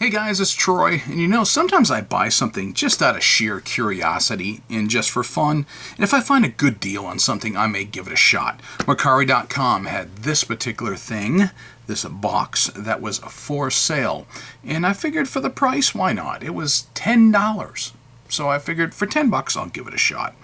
Hey guys, it's Troy, and you know, sometimes I buy something just out of sheer curiosity and just for fun, and if I find a good deal on something, I may give it a shot. Mercari.com had this particular thing, this box that was for sale, and I figured for the price, why not? It was $10. So I figured for $10 I'll give it a shot.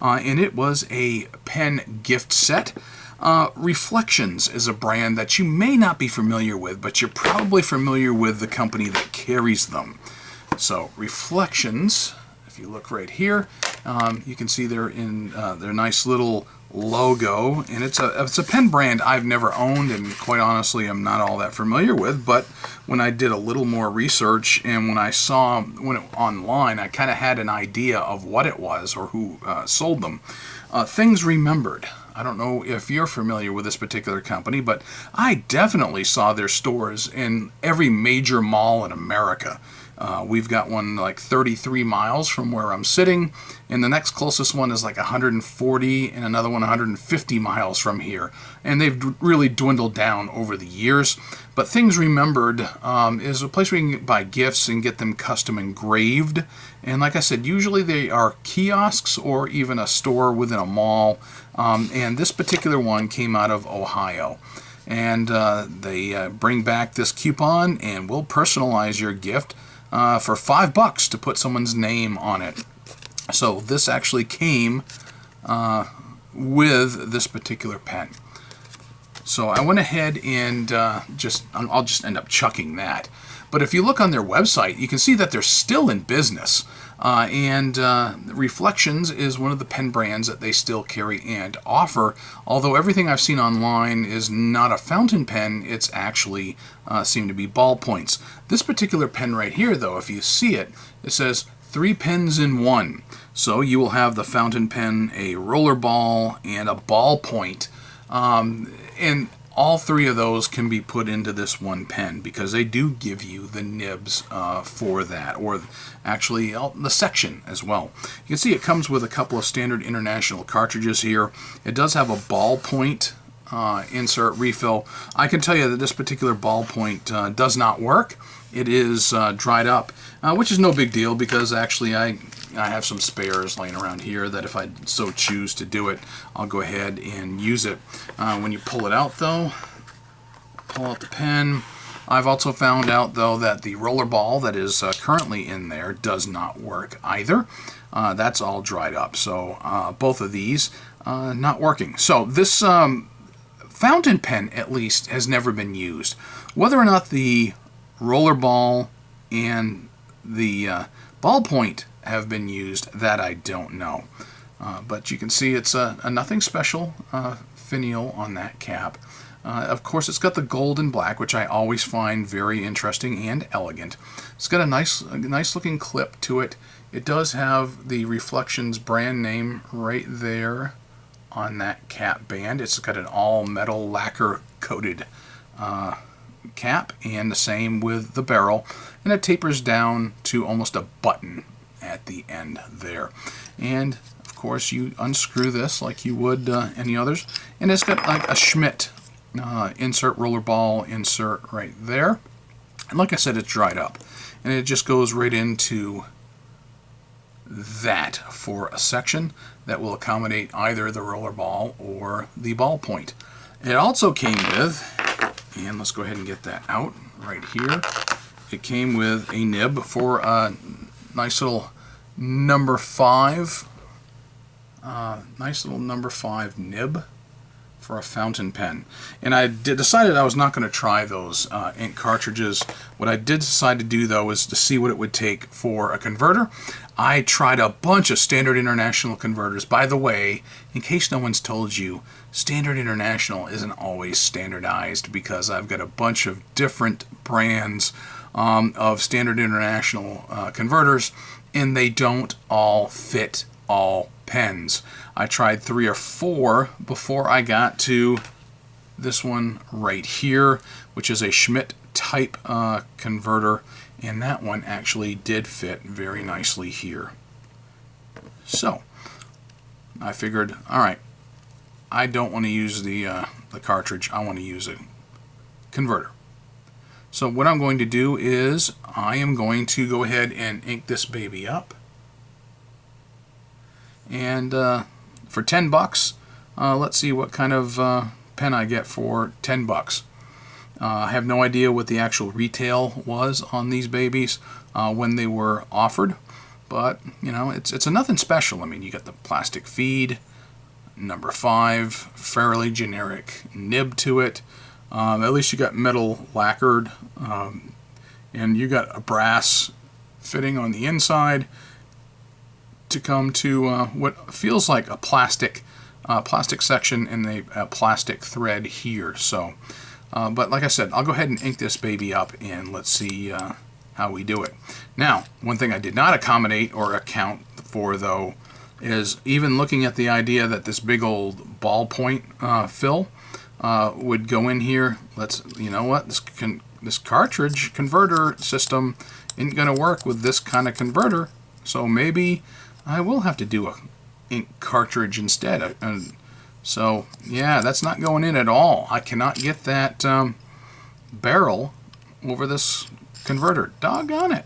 And it was a pen gift set. Reflections is a brand that you may not be familiar with, but you're probably familiar with the company that carries them. So Reflections, if you look right here, you can see they're in their nice little logo, and it's a pen brand I've never owned, and quite honestly I'm not all that familiar with. But when I did a little more research and when I saw online, I kind of had an idea of what it was or who sold them. Things Remembered. I don't know if you're familiar with this particular company, but I definitely saw their stores in every major mall in America. We've got one like 33 miles from where I'm sitting, and the next closest one is like 140, and another one 150 miles from here. And they've really dwindled down over the years. But Things Remembered is a place where you can buy gifts and get them custom engraved. And like I said, usually they are kiosks or even a store within a mall. And this particular one came out of Ohio. And they bring back this coupon and will personalize your gift for $5 to put someone's name on it. So this actually came with this particular pen. So I went ahead and I'll just end up chucking that. But if you look on their website, you can see that they're still in business. Reflections is one of the pen brands that they still carry and offer. Although everything I've seen online is not a fountain pen, it's actually seem to be ballpoints. This particular pen right here, though, if you see it, it says 3 pens in 1. So you will have the fountain pen, a rollerball, and a ballpoint. And all 3 of those can be put into this one pen because they do give you the nibs for that, or actually the section as well. You can see it comes with a couple of standard international cartridges here. It does have a ballpoint insert refill. I can tell you that this particular ballpoint does not work. It is dried up, which is no big deal because actually I have some spares laying around here that if I so choose to do it, I'll go ahead and use it. When you pull it out though, pull out the pen. I've also found out though that the rollerball that is currently in there does not work either. That's all dried up. So both of these not working. So this fountain pen at least has never been used. Whether or not the rollerball and the ballpoint have been used, that I don't know. But you can see it's a nothing special finial on that cap. Of course, it's got the gold and black, which I always find very interesting and elegant. It's got a nice looking clip to it. It does have the Reflections brand name right there on that cap band. It's got an all metal lacquer coated cap, and the same with the barrel, and it tapers down to almost a button at the end there. And of course you unscrew this like you would any others, and it's got like a Schmidt insert, rollerball insert right there, and like I said, it's dried up, and it just goes right into that for a section that will accommodate either the rollerball or the ballpoint. It also came with, and let's go ahead and get that out right here, it came with a nib for a nice little number 5 nib for a fountain pen. And I decided I was not going to try those ink cartridges. What I did decide to do though is to see what it would take for a converter. I tried a bunch of standard international converters. By the way, in case no one's told you, standard international isn't always standardized because I've got a bunch of different brands of standard international converters, and they don't all fit all pens. I tried 3 or 4 before I got to this one right here, which is a Schmidt type converter, and that one actually did fit very nicely here. So I figured, all right, I don't want to use the cartridge, I want to use a converter. So what I'm going to do is I am going to go ahead and ink this baby up. And for 10 bucks, let's see what kind of pen I get for 10 bucks. I have no idea what the actual retail was on these babies when they were offered, but you know, it's a nothing special. I mean, you got the plastic feed, number 5, fairly generic nib to it. At least you got metal lacquered, and you got a brass fitting on the inside to come to what feels like a plastic section and a plastic thread here. So, but like I said, I'll go ahead and ink this baby up, and let's see how we do it. Now, one thing I did not accommodate or account for, though, is even looking at the idea that this big old ballpoint fill would go in here. You know what, this cartridge converter system isn't going to work with this kind of converter, so maybe I will have to do a ink cartridge instead. So yeah, that's not going in at all. I cannot get that barrel over this converter. Doggone it.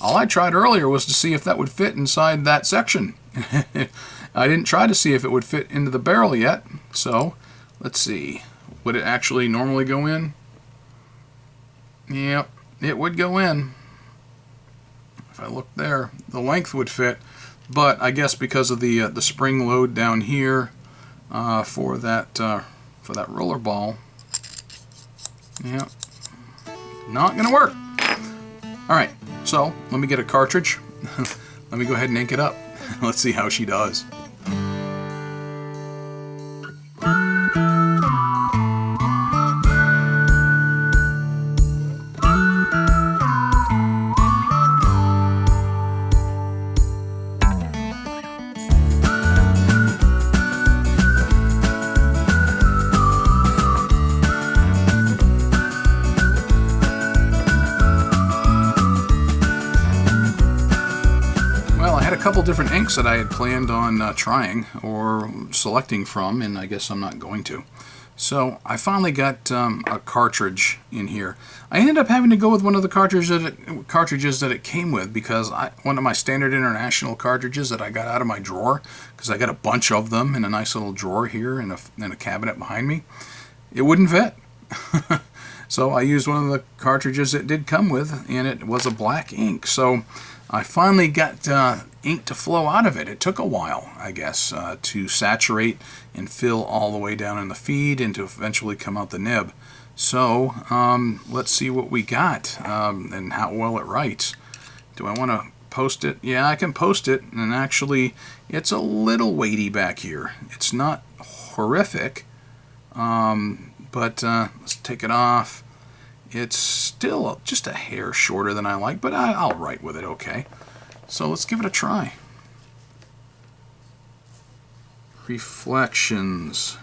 All I tried earlier was to see if that would fit inside that section. I didn't try to see if it would fit into the barrel yet. So let's see. Would it actually normally go in? Yep, it would go in. If I look there, the length would fit, but I guess because of the spring load down here for that rollerball, yeah, not gonna work. All right, so let me get a cartridge. Let me go ahead and ink it up. Let's see how she does. A couple different inks that I had planned on trying or selecting from, and I guess I'm not going to. So I finally got a cartridge in here. I ended up having to go with one of the cartridges that it came with, because one of my standard international cartridges that I got out of my drawer, because I got a bunch of them in a nice little drawer here in a cabinet behind me, it wouldn't fit. So I used one of the cartridges it did come with, and it was a black ink. So I finally got ink to flow out of it. It took a while, I guess, to saturate and fill all the way down in the feed and to eventually come out the nib. So let's see what we got and how well it writes. Do I want to post it? Yeah, I can post it, and actually it's a little weighty back here. It's not horrific, but let's take it off. It's still just a hair shorter than I like, but I'll write with it okay. So let's give it a try. Reflections.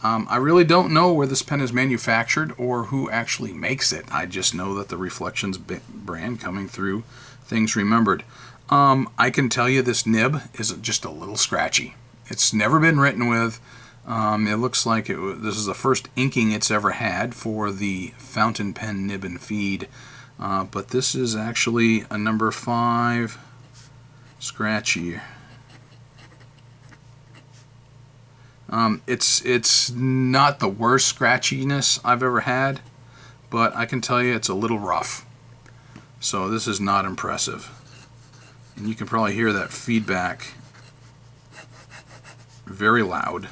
I really don't know where this pen is manufactured or who actually makes it. I just know that the Reflections brand coming through Things Remembered. I can tell you this nib is just a little scratchy. It's never been written with. It looks like this is the first inking it's ever had for the fountain pen nib and feed. But this is actually a number 5 scratchy. It's not the worst scratchiness I've ever had, but I can tell you it's a little rough. So this is not impressive. And you can probably hear that feedback very loud.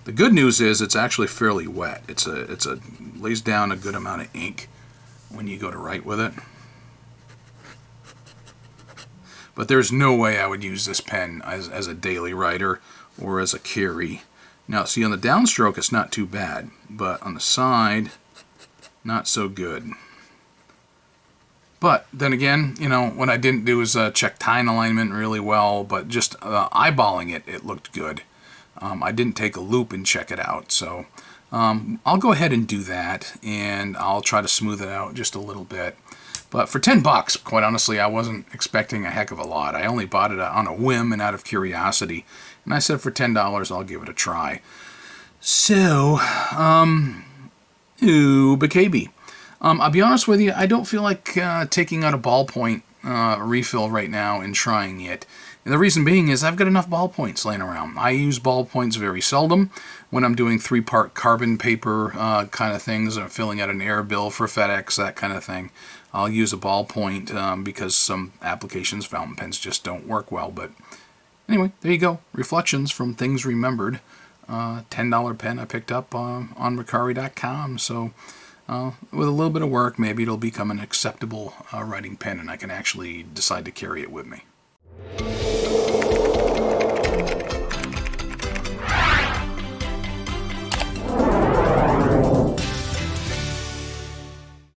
The good news is it's actually fairly wet. It lays down a good amount of ink when you go to write with it. But there's no way I would use this pen as a daily writer or as a carry. Now, see, on the downstroke it's not too bad, but on the side, not so good. But then again, you know, what I didn't do is check tine alignment really well, but just eyeballing it, it looked good. I didn't take a loop and check it out, so I'll go ahead and do that, and I'll try to smooth it out just a little bit. But for 10 bucks, quite honestly, I wasn't expecting a heck of a lot. I only bought it on a whim and out of curiosity, and I said for $10 I'll give it a try. So, ooh, BKB. I'll be honest with you, I don't feel like taking out a ballpoint refill right now and trying it. And the reason being is I've got enough ballpoints laying around. I use ballpoints very seldom when I'm doing 3-part carbon paper kind of things, or filling out an air bill for FedEx, that kind of thing. I'll use a ballpoint because some applications, fountain pens, just don't work well. But anyway, there you go. Reflections from things remembered. $10 pen I picked up on Mercari.com. So with a little bit of work, maybe it'll become an acceptable writing pen and I can actually decide to carry it with me.